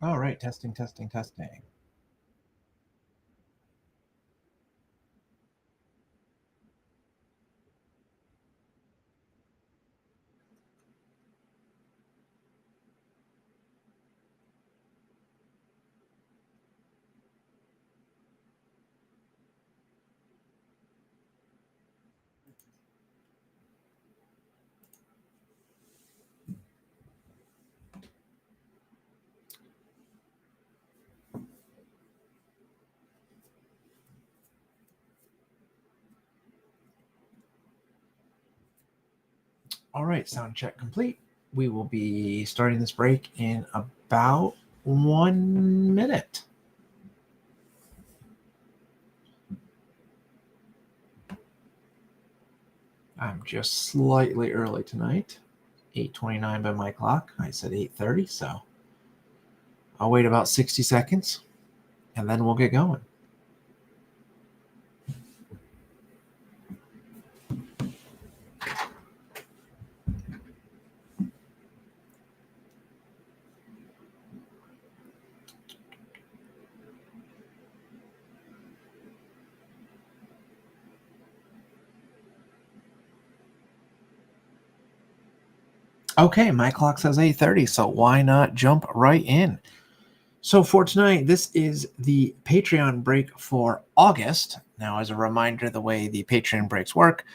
All right, testing, testing, testing. All right, sound check complete. We will be starting this break in about 1 minute. I'm just slightly early tonight. 8:29 by my clock. I said 8:30, so I'll wait about 60 seconds and then we'll get going. Okay, my clock says 8:30, so why not jump right in? So for tonight, this is the Patreon break for August. Now, as a reminder, the way the Patreon breaks work,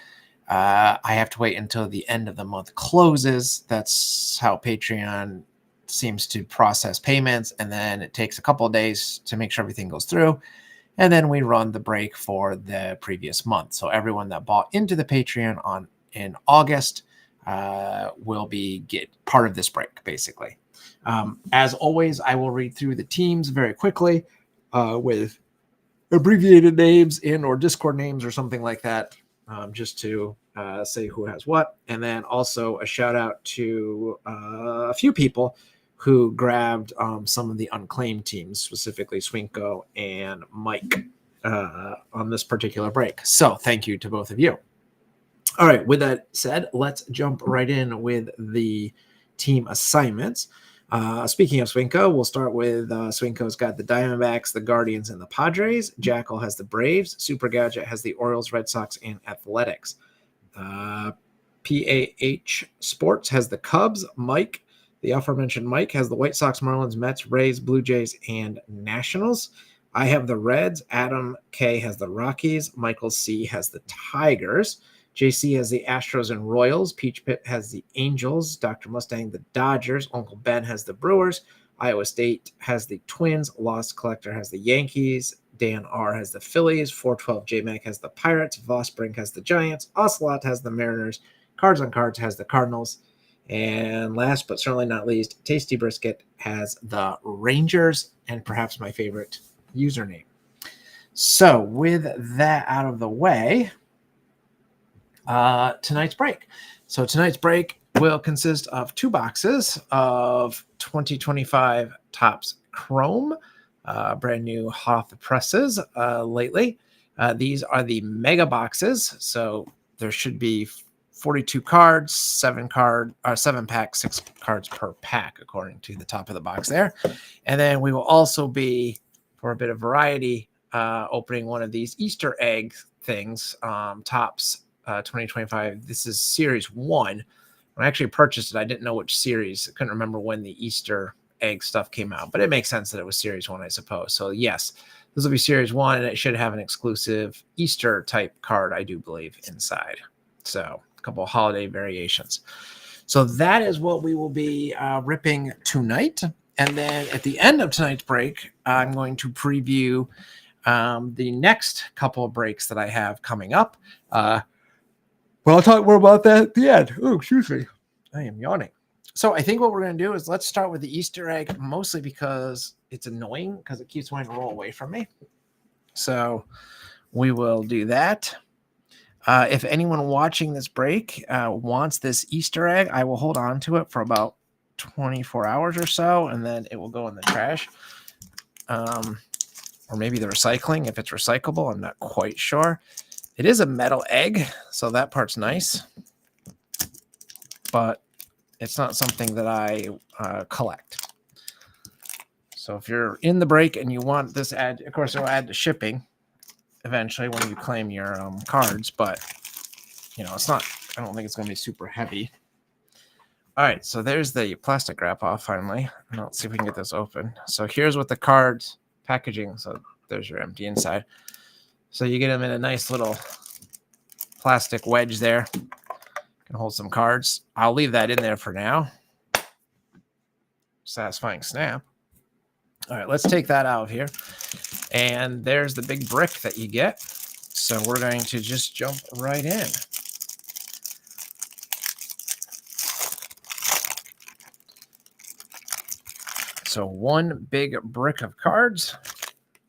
I have to wait until the end of the month closes. That's how Patreon seems to process payments, and then it takes a couple of days to make sure everything goes through. And then we run the break for the previous month. So everyone that bought into the Patreon in August will get part of this break, basically. As always, I will read through the teams very quickly with abbreviated names or Discord names or something like that, just to say who has what. And then also a shout out to a few people who grabbed some of the unclaimed teams, specifically Swinko and Mike, on this particular break. So thank you to both of you. All right, with that said, let's jump right in with the team assignments. Speaking of Swinko, we'll start with Swinko's got the Diamondbacks, the Guardians, and the Padres. Jackal has the Braves. Super Gadget has the Orioles, Red Sox, and Athletics. PAH Sports has the Cubs. Mike, the aforementioned Mike, has the White Sox, Marlins, Mets, Rays, Blue Jays, and Nationals. I have the Reds. Adam K has the Rockies. Michael C has the Tigers. JC has the Astros and Royals. Peach Pit has the Angels. Dr. Mustang, the Dodgers. Uncle Ben has the Brewers. Iowa State has the Twins. Lost Collector has the Yankees. Dan R has the Phillies. 412 JMac has the Pirates. Vosbrink has the Giants. Ocelot has the Mariners. Cards on Cards has the Cardinals. And last but certainly not least, Tasty Brisket has the Rangers, and perhaps my favorite username. So with that out of the way, tonight's break. So tonight's break will consist of 2 boxes of 2025 Topps Chrome, brand new hot off the presses lately. These are the mega boxes, so there should be 42 cards, 7 pack, 6 cards per pack, according to the top of the box there. And then we will also be, for a bit of variety, opening one of these Easter egg things, Topps 2025. This is Series 1. When I actually purchased it, I didn't know which series. I couldn't remember when the Easter egg stuff came out, but it makes sense that it was Series 1, I suppose. So yes, this will be Series 1, and it should have an exclusive Easter type card, I do believe, inside. So a couple of holiday variations. So that is what we will be ripping tonight. And then at the end of tonight's break, I'm going to preview the next couple of breaks that I have coming up. Well, I'll talk more about that at the end. Oh, excuse me. I am yawning. So I think what we're going to do is let's start with the Easter egg, mostly because it's annoying because it keeps wanting to roll away from me. So we will do that. If anyone watching this break wants this Easter egg, I will hold on to it for about 24 hours or so, and then it will go in the trash. Or maybe the recycling, if it's recyclable. I'm not quite sure. It is a metal egg, so that part's nice, but it's not something that I collect. So if you're in the break and you want this ad, of course, it'll add to shipping eventually when you claim your cards, but it's not, I don't think it's going to be super heavy. All right, so there's the plastic wrap off finally. And let's see if we can get this open. So here's what the cards packaging. So there's your empty inside. So you get them in a nice little plastic wedge there. Can hold some cards. I'll leave that in there for now. Satisfying snap. All right, let's take that out of here. And there's the big brick that you get. So we're going to just jump right in. So one big brick of cards,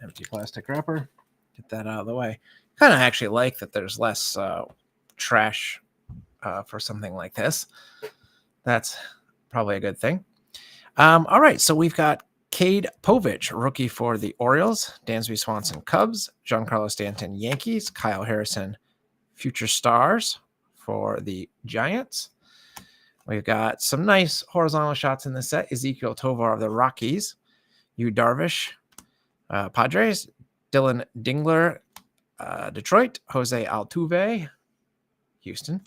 empty plastic wrapper. Get that out of the way. Kind of actually like that there's less trash for something like this. That's probably a good thing. All right, so we've got Cade Povich, rookie for the Orioles, Dansby Swanson Cubs, Giancarlo Stanton Yankees, Kyle Harrison Future Stars for the Giants. We've got some nice horizontal shots in the set. Ezekiel Tovar of the Rockies, Yu Darvish, Padres, Dylan Dingler, Detroit, Jose Altuve, Houston,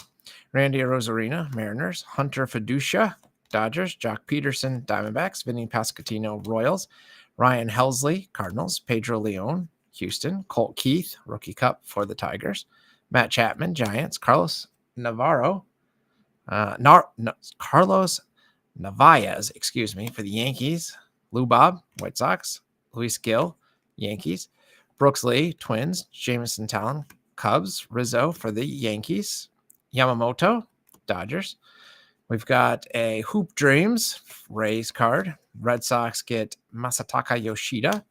Randy Arozarena, Mariners, Hunter Fiducia, Dodgers, Jock Peterson, Diamondbacks, Vinny Pasquantino, Royals, Ryan Helsley, Cardinals, Pedro Leon, Houston, Colt Keith, Rookie Cup for the Tigers, Matt Chapman, Giants, Carlos Navarez, for the Yankees, Lou Bob, White Sox, Luis Gil, Yankees, Brooks Lee, Twins, Jameson Talon, Cubs, Rizzo for the Yankees, Yamamoto, Dodgers. We've got a Hoop Dreams Rays card. Red Sox get Masataka Yoshida,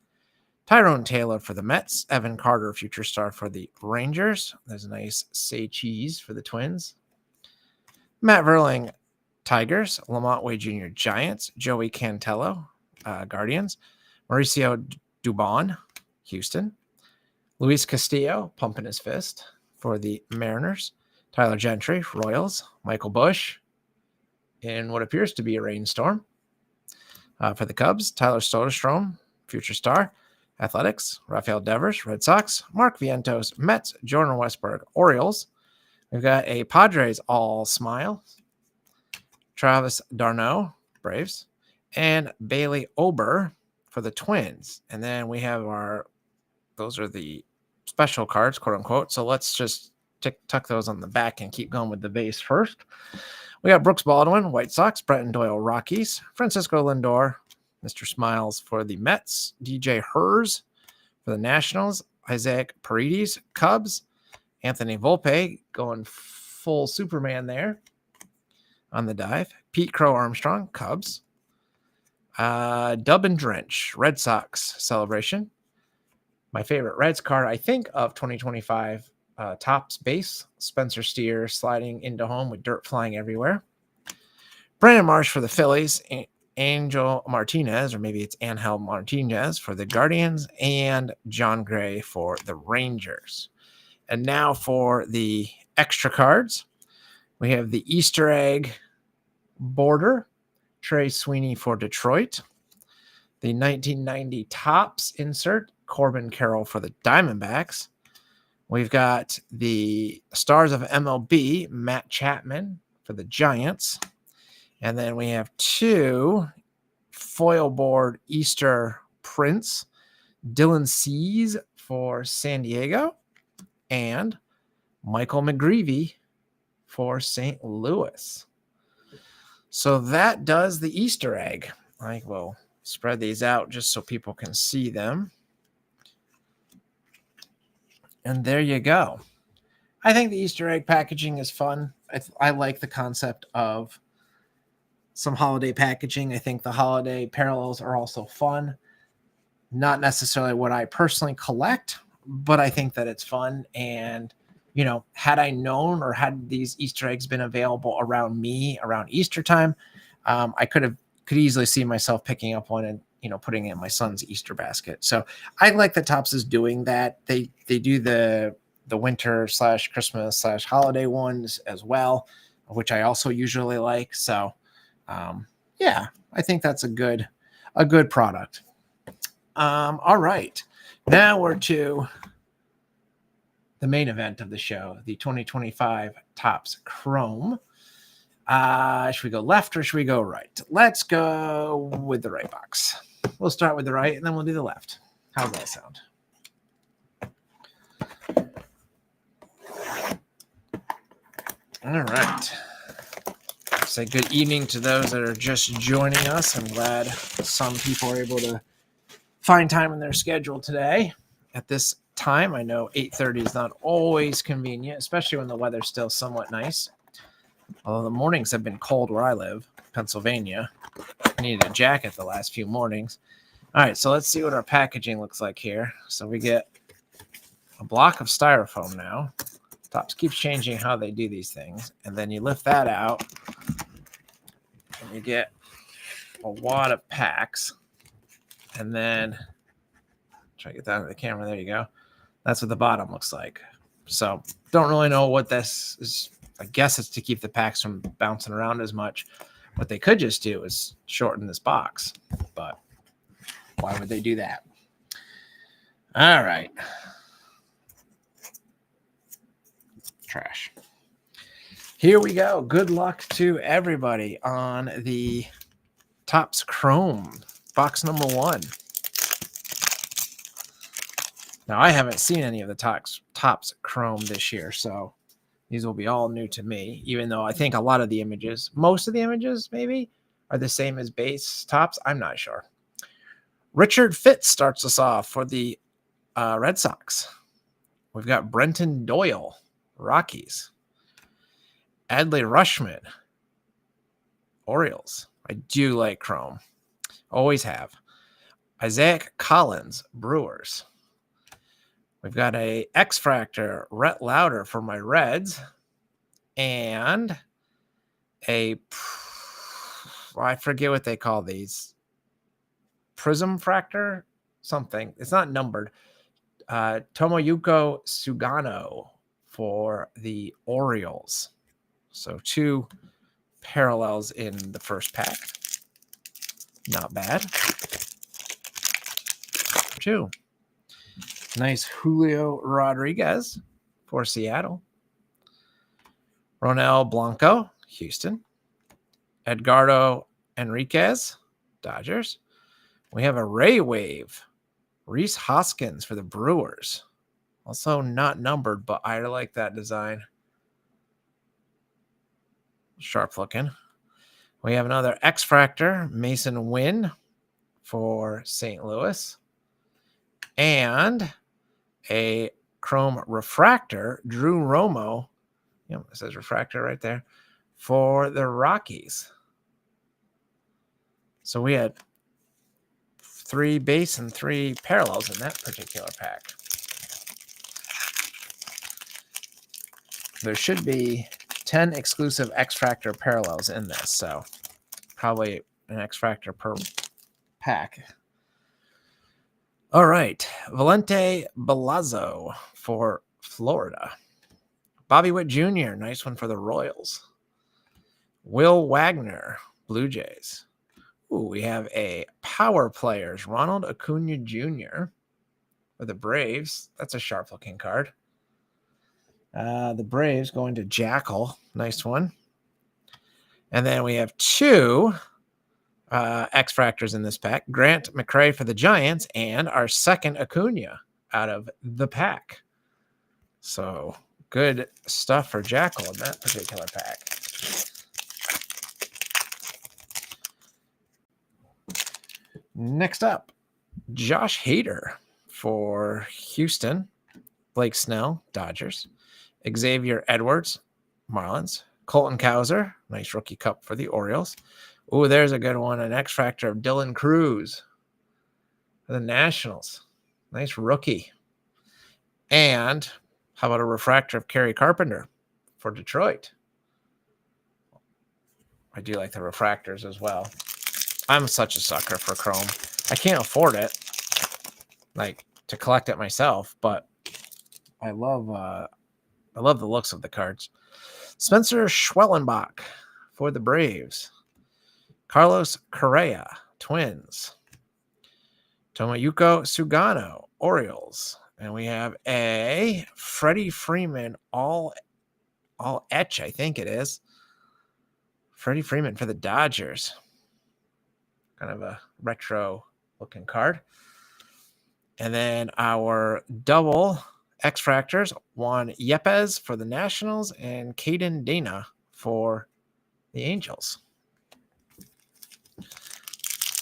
Tyrone Taylor for the Mets, Evan Carter, Future Star for the Rangers. There's a nice Say Cheese for the Twins. Matt Verling, Tigers, Lamont Wade Jr., Giants, Joey Cantello, Guardians, Mauricio Dubon, Houston, Luis Castillo, pumping his fist for the Mariners, Tyler Gentry, Royals, Michael Busch in what appears to be a rainstorm for the Cubs, Tyler Soderstrom, Future Star, Athletics, Rafael Devers, Red Sox, Mark Vientos, Mets, Jordan Westburg, Orioles. We've got a Padres all smile, Travis d'Arnaud, Braves, and Bailey Ober for the Twins. And then we have those are the special cards, quote unquote. So let's just tuck those on the back and keep going with the base first. We got Brooks Baldwin, White Sox, Bretton Doyle, Rockies, Francisco Lindor, Mr. Smiles for the Mets, DJ Hers for the Nationals, Isaac Paredes, Cubs, Anthony Volpe going full Superman there on the dive, Pete Crow Armstrong, Cubs, Dub and Drench, Red Sox celebration. My favorite Reds card, I think, of 2025. Topps base, Spencer Steer sliding into home with dirt flying everywhere. Brandon Marsh for the Phillies, Angel Martinez, or maybe it's Angel Martinez for the Guardians, and John Gray for the Rangers. And now for the extra cards, we have the Easter egg border, Trey Sweeney for Detroit, the 1990 Topps insert, Corbin Carroll for the Diamondbacks. We've got the Stars of MLB, Matt Chapman for the Giants. And then we have two foil board Easter prints, Dylan Cease for San Diego and Michael McGreevy for St. Louis. So that does the Easter egg. I will spread these out just so people can see them. And there you go. I think the Easter egg packaging is fun. I like the concept of some holiday packaging. I think the holiday parallels are also fun. Not necessarily what I personally collect, but I think that it's fun. And, had I known or had these Easter eggs been available around me around Easter time, I could easily see myself picking up one and, putting it in my son's Easter basket. So I like that Topps is doing that. They do the winter / Christmas / holiday ones as well, which I also usually like. So, I think that's a good product. All right. Now we're to the main event of the show, the 2025 Topps Chrome. Should we go left or should we go right? Let's go with the right box. We'll start with the right and then we'll do the left. How's that sound? All right. Say good evening to those that are just joining us. I'm glad some people are able to find time in their schedule today at this time. I know 8:30 is not always convenient, especially when the weather's still somewhat nice. Although the mornings have been cold where I live, Pennsylvania. I needed a jacket the last few mornings. All right, so let's see what our packaging looks like here. So we get a block of styrofoam now. Topps keeps changing how they do these things. And then you lift that out and you get a wad of packs. And then try to get that into the camera. There you go. That's what the bottom looks like. So don't really know what this is. I guess it's to keep the packs from bouncing around as much. What they could just do is shorten this box. But why would they do that? All right. Trash. Here we go. Good luck to everybody on the Topps Chrome box number 1. Now, I haven't seen any of the Topps Chrome this year, so these will be all new to me, even though I think a lot of the images, most of the images maybe, are the same as base Topps. I'm not sure. Richard Fitz starts us off for the Red Sox. We've got Brenton Doyle, Rockies. Adley Rutschman, Orioles. I do like Chrome. Always have. Isaac Collins, Brewers. We've got a X-Fractor, Rhett Lauder for my Reds. And I forget what they call these. Prism Fractor? Something. It's not numbered. Tomoyuko Sugano for the Orioles. So 2 parallels in the first pack. Not bad. 2. Nice Julio Rodriguez for Seattle. Ronel Blanco, Houston. Edgardo Enriquez, Dodgers. We have a Ray Wave, Rhys Hoskins for the Brewers. Also not numbered, but I like that design. Sharp looking. We have another X-Fractor, Mason Wynn for St. Louis. And a Chrome Refractor, Drew Romo. It says Refractor right there for the Rockies. So we had 3 base and 3 parallels in that particular pack. There should be 10 exclusive X-Fractor parallels in this, so probably an X-Fractor per pack. All right, Valente Balazzo for Florida. Bobby Witt Jr., nice one for the Royals. Will Wagner, Blue Jays. Ooh, we have a Power Players, Ronald Acuna Jr. for the Braves. That's a sharp-looking card. The Braves going to Jackal. Nice one. And then we have 2 X-Fractors in this pack. Grant McRae for the Giants and our second Acuna out of the pack. So good stuff for Jackal in that particular pack. Next up, Josh Hader for Houston. Blake Snell, Dodgers. Xavier Edwards, Marlins. Colton Cowser, nice rookie cup for the Orioles. Ooh, there's a good one. An X-Fractor of Dylan Cruz for the Nationals. Nice rookie. And how about a refractor of Kerry Carpenter for Detroit? I do like the refractors as well. I'm such a sucker for Chrome. I can't afford it, like, to collect it myself, but I love the looks of the cards. Spencer Schwellenbach for the Braves. Carlos Correa, Twins. Tomoyuki Sugano, Orioles. And we have a Freddie Freeman all etch, I think it is. Freddie Freeman for the Dodgers. Kind of a retro looking card. And then our double X-Fractors, Juan Yepez for the Nationals and Caden Dana for the Angels.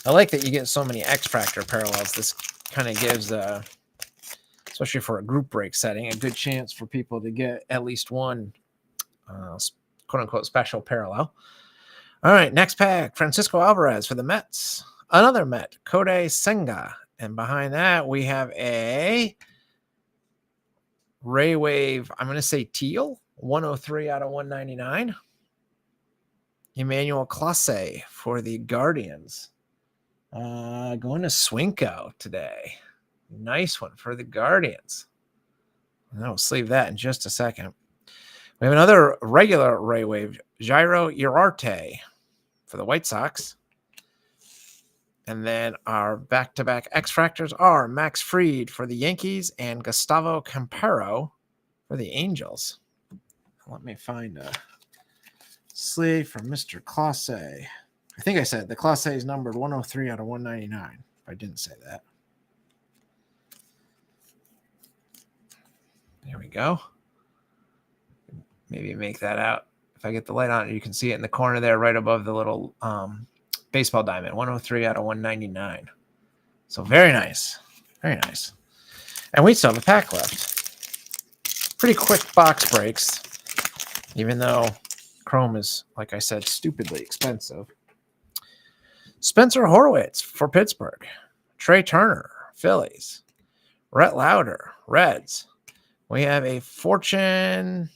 I like that you get so many X-Fractor parallels. This kind of gives, especially for a group break setting, a good chance for people to get at least one quote-unquote special parallel. All right, next pack, Francisco Alvarez for the Mets. Another Met, Kodai Senga. And behind that, we have a Ray Wave, I'm going to say teal, 103 out of 199. Emmanuel Clase for the Guardians. Going to Swinko today. Nice one for the Guardians. And I'll sleeve that in just a second. We have another regular Ray Wave, Jairo Uriarte for the White Sox. And then our back-to-back X-Fractors are Max Fried for the Yankees and Gustavo Campero for the Angels. Let me find a sleeve from Mr. Clase. I think I said the Clase is numbered 103 out of 199. If I didn't say that. There we go. Maybe make that out. If I get the light on, you can see it in the corner there right above the little baseball diamond, 103 out of 199. So very nice. Very nice. And we still have a pack left. Pretty quick box breaks, even though Chrome is, like I said, stupidly expensive. Spencer Horwitz for Pittsburgh. Trey Turner, Phillies. Rhett Lauder, Reds. We have a Fortune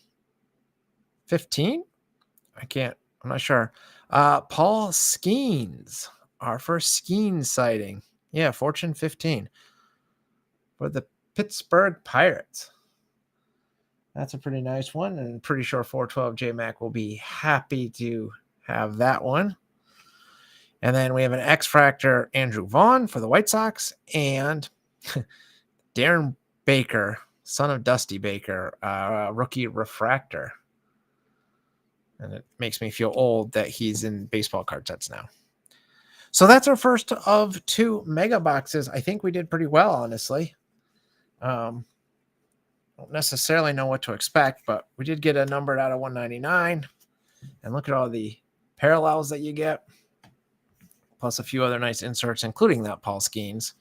15? I'm not sure. Paul Skeens, our first Skeens sighting. Yeah, Fortune 15 for the Pittsburgh Pirates. That's a pretty nice one, and pretty sure 412 J-Mac will be happy to have that one. And then we have an X-Fractor Andrew Vaughn for the White Sox and Darren Baker, son of Dusty Baker, rookie refractor. And it makes me feel old that he's in baseball card sets now. So that's our first of two mega boxes. I think we did pretty well, honestly. Don't necessarily know what to expect, but we did get a numbered out of 199. And look at all the parallels that you get, plus a few other nice inserts, including that Paul Skeens.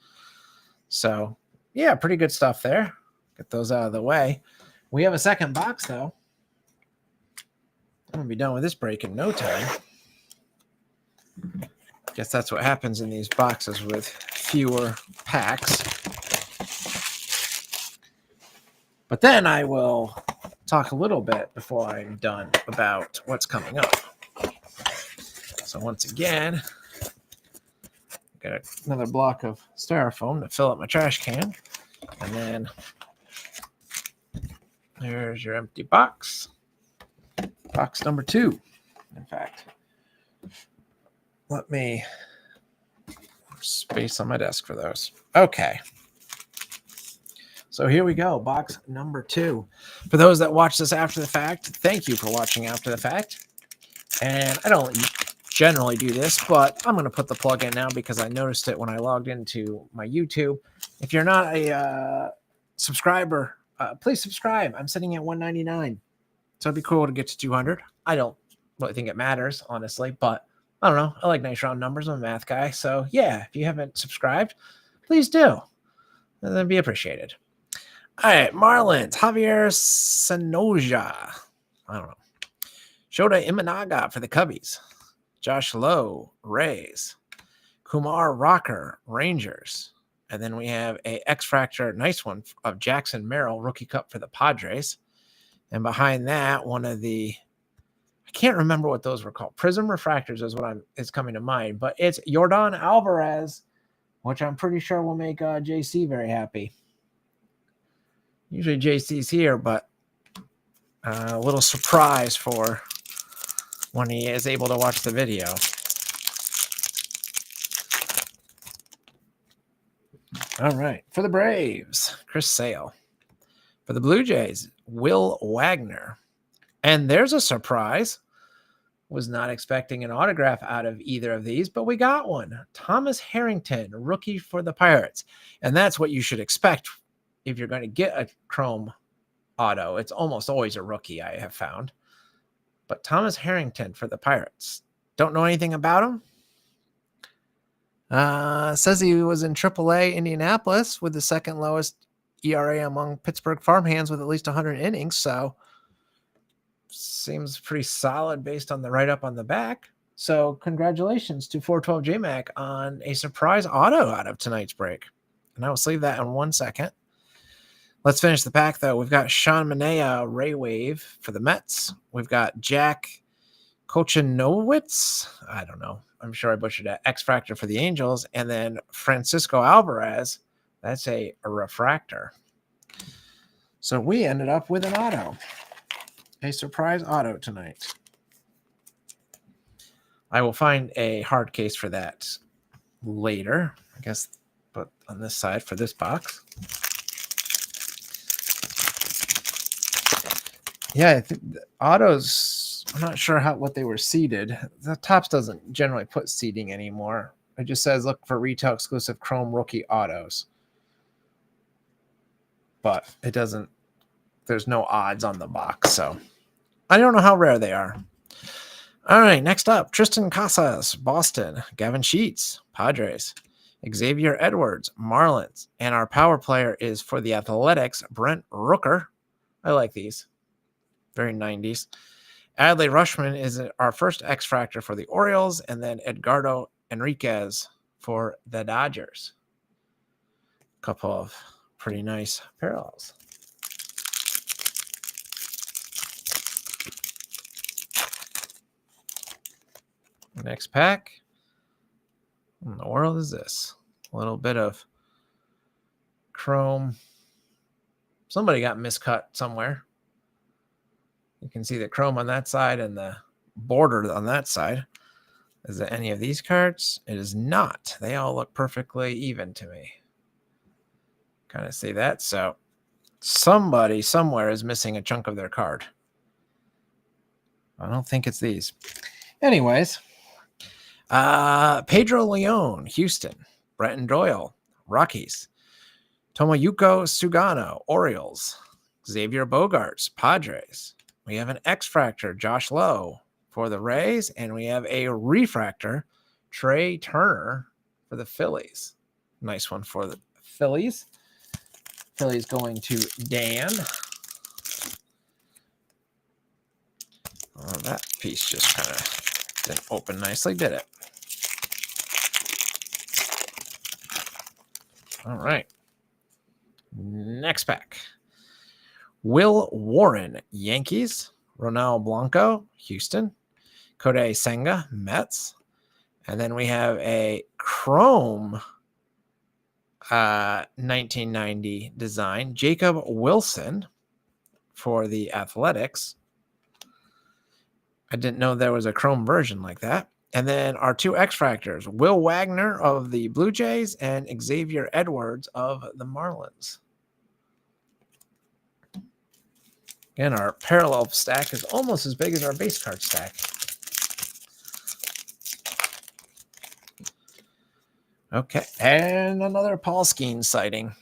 So, yeah, pretty good stuff there. Get those out of the way. We have a second box, though. I'm going to be done with this break in no time. Guess that's what happens in these boxes with fewer packs. But then I will talk a little bit before I'm done about what's coming up. So once again, got another block of styrofoam to fill up my trash can. And then there's your empty box. Box number 2, in fact. Let me space on my desk for those. Okay. So here we go. Box number 2. For those that watch this after the fact, thank you for watching after the fact. And I don't generally do this, but I'm going to put the plug in now because I noticed it when I logged into my YouTube. If you're not a subscriber, please subscribe. I'm sitting at 199. So it'd be cool to get to 200. I don't really think it matters, honestly, but I don't know. I like nice round numbers. I'm a math guy. So yeah, if you haven't subscribed, please do. That'd be appreciated. All right, Marlins, Javier Sanoja. I don't know. Shota Imanaga for the Cubbies. Josh Lowe, Rays. Kumar Rocker, Rangers. And then we have a X-Fractor, nice one, of Jackson Merrill, Rookie Cup for the Padres. And behind that, one of the, I can't remember what those were called. Prism Refractors is what is coming to mind. But it's Yordan Alvarez, which I'm pretty sure will make JC very happy. Usually JC's here, but a little surprise for when he is able to watch the video. All right. For the Braves, Chris Sale. For the Blue Jays, Will Wagner. And there's a surprise. Was not expecting an autograph out of either of these, but we got one. Thomas Harrington, rookie for the Pirates. And that's what you should expect if you're going to get a Chrome auto. It's almost always a rookie, I have found. But Thomas Harrington for the Pirates. Don't know anything about him. Says he was in AAA Indianapolis with the second lowest ERA among Pittsburgh farmhands with at least 100 innings. So seems pretty solid based on the write-up on the back. So congratulations to 412 JMac on a surprise auto out of tonight's break. And I will sleeve that in 1 second. Let's finish the pack, though. We've got Sean Manaea, Ray Wave for the Mets. We've got Jack Kochanowicz. I don't know. I'm sure I butchered that. X-Fractor for the Angels. And then Francisco Alvarez. That's a refractor. So we ended up with an auto. A surprise auto tonight. I will find a hard case for that later, I guess, but on this side for this box. Yeah, I think the autos, I'm not sure what they were seeded. The Topps doesn't generally put seeding anymore. It just says look for retail exclusive Chrome rookie autos. But it doesn't, there's no odds on the box, so I don't know how rare they are. All right, next up, Tristan Casas, Boston. Gavin Sheets, Padres. Xavier Edwards, Marlins. And our power player is for the Athletics, Brent Rooker. I like these. Very 90s. Adley Rushman is our first X-Fractor for the Orioles, and then Edgardo Enriquez for the Dodgers. Couple of pretty nice parallels. Next pack. What in the world is this? A little bit of Chrome. Somebody got miscut somewhere. You can see the Chrome on that side and the border on that side. Is it any of these cards? It is not. They all look perfectly even to me. Kind of see that. So somebody somewhere is missing a chunk of their card. I don't think it's these. Anyways, Pedro Leon, Houston. Bretton Doyle, Rockies. Tomoyuko Sugano, Orioles. Xavier Bogaerts, Padres. We have an X-Fractor, Josh Lowe for the Rays, and we have a refractor, Trey Turner for the Phillies. Nice one for the Phillies. Phillies going to Dan. Oh, that piece just kind of didn't open nicely, did it? All right. Next pack. Will Warren, Yankees. Ronald Blanco, Houston. Kodai Senga, Mets. And then we have a Chrome 1990 design. Jacob Wilson for the Athletics. I didn't know there was a Chrome version like that. And then our two X-Fractors, Will Wagner of the Blue Jays and Xavier Edwards of the Marlins. Again, our parallel stack is almost as big as our base card stack. Okay, and another Paul Skeens sighting.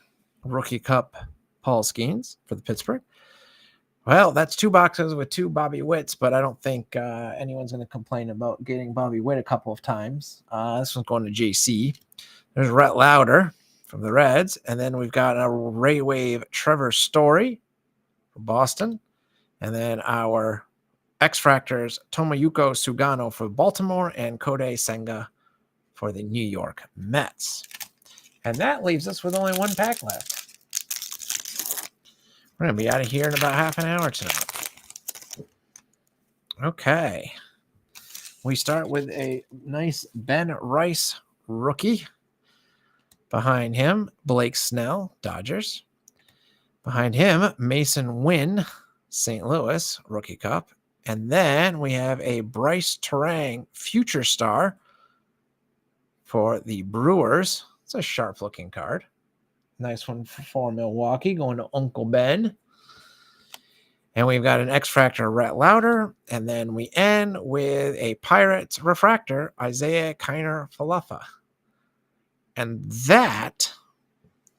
Rookie Cup Paul Skeens for the Pittsburgh. Well, that's two boxes with two Bobby Witts, but I don't think anyone's going to complain about getting Bobby Witt a couple of times. This one's going to JC. There's Rhett Lauder from the Reds, and then we've got a Ray Wave Trevor Story for Boston, and then our X-Fractors Tomoyuko Sugano for Baltimore and Kodai Senga for the New York Mets. And that leaves us with only one pack left. We're going to be out of here in about half an hour tonight. Okay. We start with a nice Ben Rice rookie. Behind him, Blake Snell, Dodgers. Behind him, Mason Wynn, St. Louis, Rookie Cup. And then we have a Bryce Terang, Future Star for the Brewers. It's a sharp-looking card. Nice one for Milwaukee, going to Uncle Ben. And we've got an X-Fractor Rhett Lauder. And then we end with a Pirates Refractor, Isaiah Kiner Falefa. And that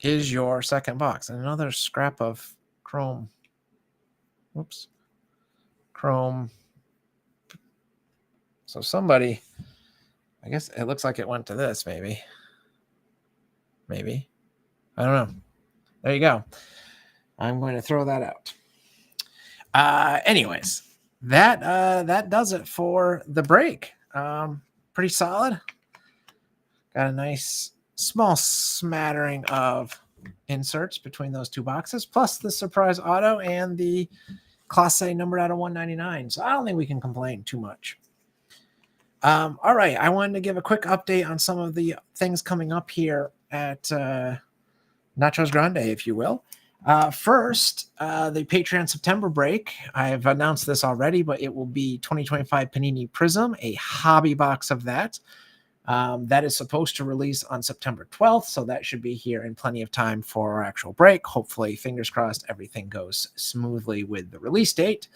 is your second box. And another scrap of chrome. Whoops. Chrome. So somebody, I guess it looks like it went to this, maybe. Maybe. I don't know. There you go. I'm going to throw that out. Anyways, that does it for the break. Pretty solid. Got a nice small smattering of inserts between those two boxes, plus the surprise auto and the Clase numbered out of 199. So I don't think we can complain too much. All right, I wanted to give a quick update on some of the things coming up here at Nachos Grande, if you will. First, the Patreon September break. I've announced this already, but it will be 2025 Panini Prism, a hobby box of that. That is supposed to release on September 12th, so that should be here in plenty of time for our actual break. Hopefully, fingers crossed, everything goes smoothly with the release date.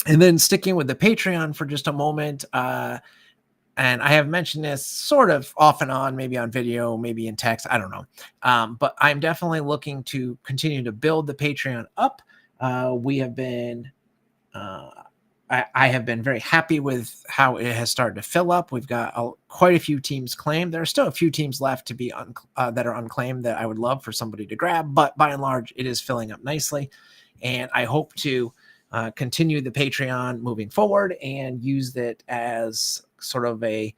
And then sticking with the Patreon for just a moment, and I have mentioned this sort of off and on, maybe on video, maybe in text, I don't know. But I'm definitely looking to continue to build the Patreon up. We have been... I have been very happy with how it has started to fill up. We've got quite a few teams claimed. There are still a few teams left to be that are unclaimed that I would love for somebody to grab, but by and large, it is filling up nicely. And I hope to continue the Patreon moving forward and use it as sort of a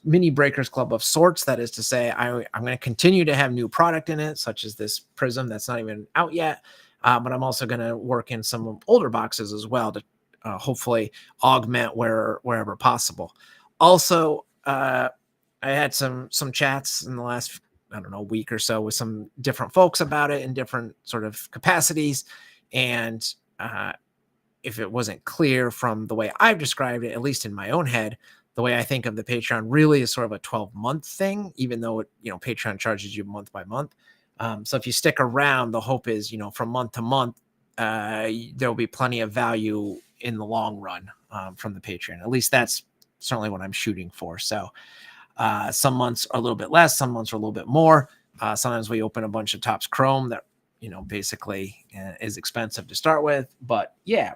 mini breakers club of sorts. That is to say, I'm going to continue to have new product in it, such as this Prism that's not even out yet. But I'm also going to work in some older boxes as well to hopefully augment wherever possible. Also, I had some chats in the last, I don't know, week or so with some different folks about it in different sort of capacities. And if it wasn't clear from the way I've described it, at least in my own head, the way I think of the Patreon really is sort of a 12-month thing, even though Patreon charges you month by month. So if you stick around, the hope is, from month to month, there'll be plenty of value in the long run from the Patreon. At least that's certainly what I'm shooting for. So some months are a little bit less, some months are a little bit more. Sometimes we open a bunch of Topps Chrome that, basically is expensive to start with. But yeah,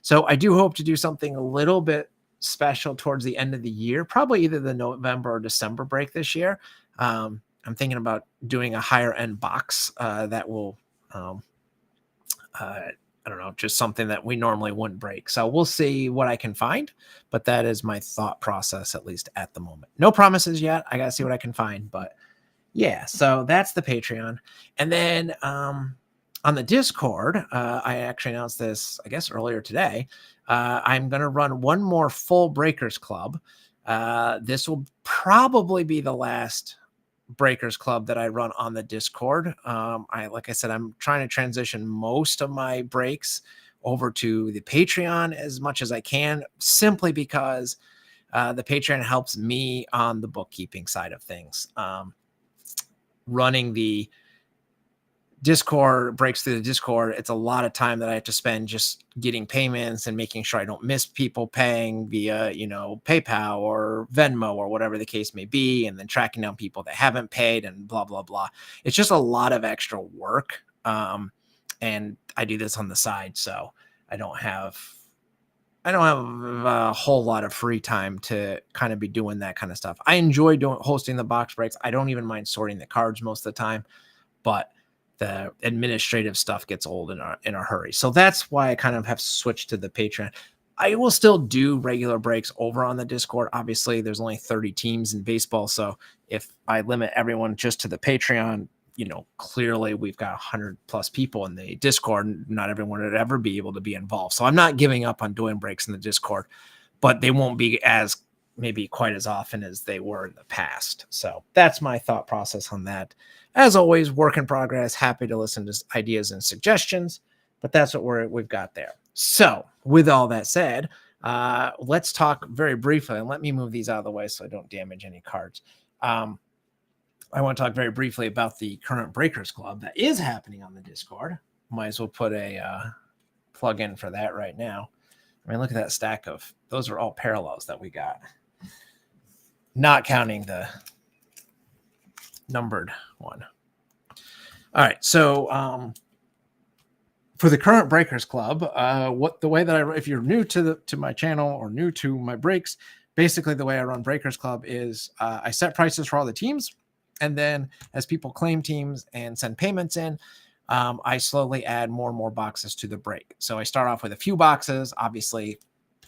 so I do hope to do something a little bit special towards the end of the year, probably either the November or December break this year. I'm thinking about doing a higher end box that will, I don't know, just something that we normally wouldn't break. So we'll see what I can find, but that is my thought process, at least at the moment. No promises yet. I got to see what I can find, but yeah, so that's the Patreon. And then on the Discord, I actually announced this, I guess, earlier today. I'm going to run one more full Breakers Club. This will probably be the last Breakers Club that I run on the Discord. Like I said, I'm trying to transition most of my breaks over to the Patreon as much as I can, simply because the Patreon helps me on the bookkeeping side of things. Running the Discord breaks through the Discord, it's a lot of time that I have to spend just getting payments and making sure I don't miss people paying via, PayPal or Venmo or whatever the case may be, and then tracking down people that haven't paid and blah, blah, blah. It's just a lot of extra work. And I do this on the side, so I don't have a whole lot of free time to kind of be doing that kind of stuff. I enjoy hosting the box breaks. I don't even mind sorting the cards most of the time, but the administrative stuff gets old in a hurry. So that's why I kind of have switched to the Patreon. I will still do regular breaks over on the Discord. Obviously, there's only 30 teams in baseball. So if I limit everyone just to the Patreon, clearly we've got 100 plus people in the Discord. Not everyone would ever be able to be involved. So I'm not giving up on doing breaks in the Discord, but they won't be maybe quite as often as they were in the past. So that's my thought process on that. As always, work in progress. Happy to listen to ideas and suggestions, but that's what we've got there. So with all that said, let's talk very briefly, and let me move these out of the way so I don't damage any cards. I want to talk very briefly about the current Breakers Club that is happening on the Discord. Might as well put a plug in for that right now. I mean, look at that stack of, those are all parallels that we got. Not counting the numbered one. All right, so for the current Breakers Club, the way that if you're new to my channel or new to my breaks, basically the way I run Breakers Club is I set prices for all the teams, and then as people claim teams and send payments in, I slowly add more and more boxes to the break. So I start off with a few boxes. Obviously,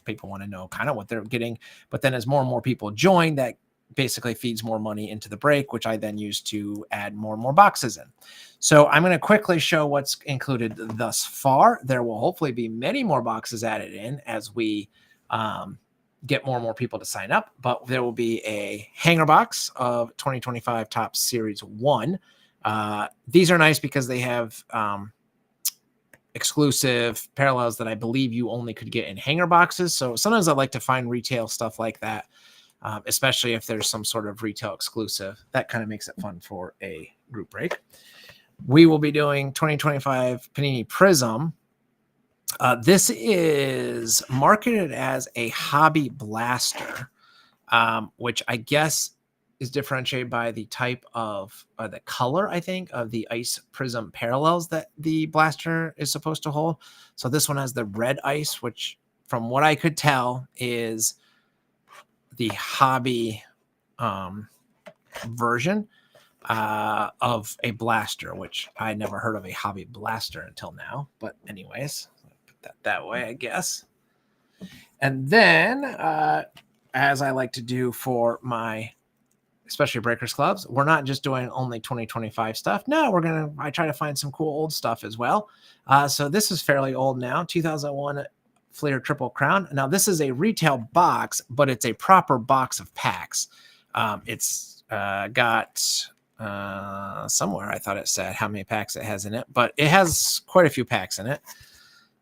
people want to know kind of what they're getting, but then as more and more people join, that basically feeds more money into the break, which I then use to add more and more boxes in. So I'm going to quickly show what's included thus far. There will hopefully be many more boxes added in as we get more and more people to sign up, but there will be a hanger box of 2025 Topps Series 1. These are nice because they have exclusive parallels that I believe you only could get in hanger boxes. So sometimes I like to find retail stuff like that, especially if there's some sort of retail exclusive. That kind of makes it fun for a group break. We will be doing 2025 Panini Prism. This is marketed as a hobby blaster, which I guess is differentiated by the type of the color, I think, of the ice prism parallels that the blaster is supposed to hold. So this one has the red ice, which from what I could tell is the hobby version of a blaster, which I never heard of a hobby blaster until now. But anyways, put that way, I guess. And then, as I like to do for my especially Breakers Clubs, we're not just doing only 2025 stuff. No, I try to find some cool old stuff as well. So this is fairly old now, 2001 Fleer Triple Crown. Now this is a retail box, but it's a proper box of packs. It's got somewhere, I thought it said how many packs it has in it, but it has quite a few packs in it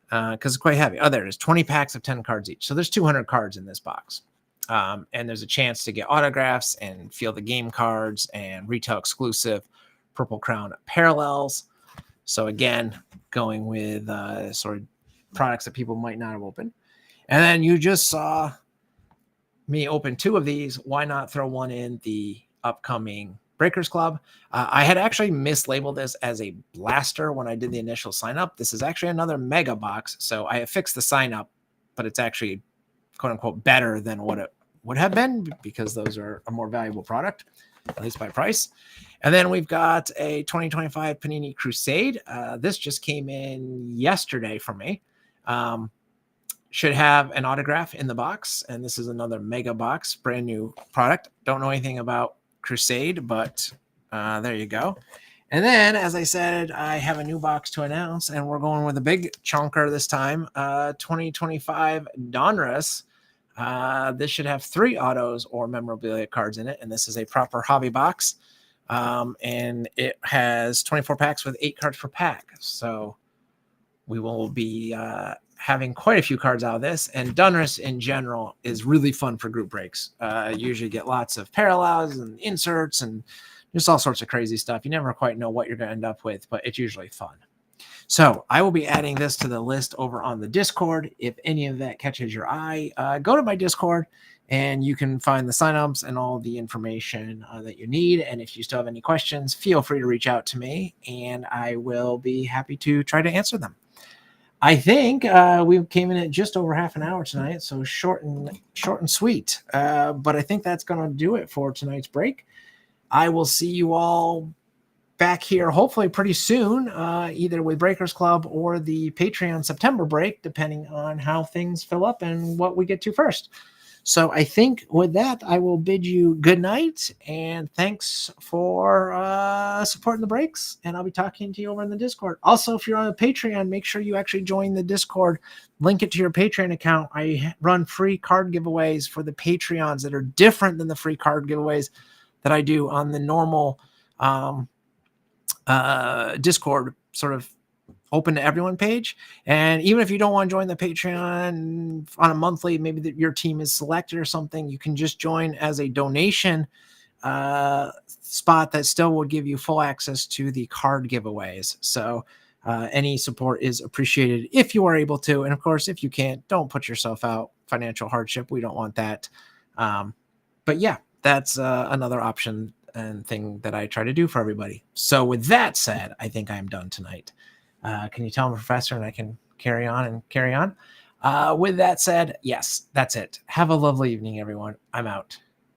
because it's quite heavy. Oh, there it is, 20 packs of 10 cards each. So there's 200 cards in this box. And there's a chance to get autographs and feel the game cards and retail exclusive Purple Crown parallels. So again, going with sort of products that people might not have opened. And then you just saw me open 2 of these. Why not throw one in the upcoming Breakers Club? I had actually mislabeled this as a blaster when I did the initial sign up. This is actually another mega box. So I have fixed the sign up, but it's actually quote unquote better than what it would have been because those are a more valuable product, at least by price. And then we've got a 2025 Panini Crusade. This just came in yesterday for me. Should have an autograph in the box. And this is another mega box, brand new product. Don't know anything about Crusade, but there you go. And then, as I said, I have a new box to announce, and we're going with a big chunker this time, 2025 Donruss. This should have 3 autos or memorabilia cards in it, and this is a proper hobby box. And it has 24 packs with 8 cards per pack. So we will be having quite a few cards out of this. And Donruss in general is really fun for group breaks. You usually get lots of parallels and inserts and just all sorts of crazy stuff. You never quite know what you're going to end up with, but it's usually fun. So I will be adding this to the list over on the Discord. If any of that catches your eye, go to my Discord and you can find the signups and all the information that you need. And if you still have any questions, feel free to reach out to me and I will be happy to try to answer them. I think we came in at just over half an hour tonight, so short and sweet. But I think that's going to do it for tonight's break. I will see you all back here hopefully pretty soon, either with Breakers Club or the Patreon September break, depending on how things fill up and what we get to first. So I think with that, I will bid you good night and thanks for supporting the breaks. And I'll be talking to you over in the Discord. Also, if you're on a Patreon, make sure you actually join the Discord. Link it to your Patreon account. I run free card giveaways for the Patreons that are different than the free card giveaways that I do on the normal Discord sort of open to everyone page. And even if you don't want to join the Patreon on a monthly, maybe your team is selected or something, you can just join as a donation spot that still will give you full access to the card giveaways. So any support is appreciated if you are able to. And of course, if you can't, don't put yourself out. Financial hardship, we don't want that. But yeah, that's another option and thing that I try to do for everybody. So with that said, I think I'm done tonight. Can you tell I'm a professor and I can carry on and carry on? With that said, yes, that's it. Have a lovely evening, everyone. I'm out.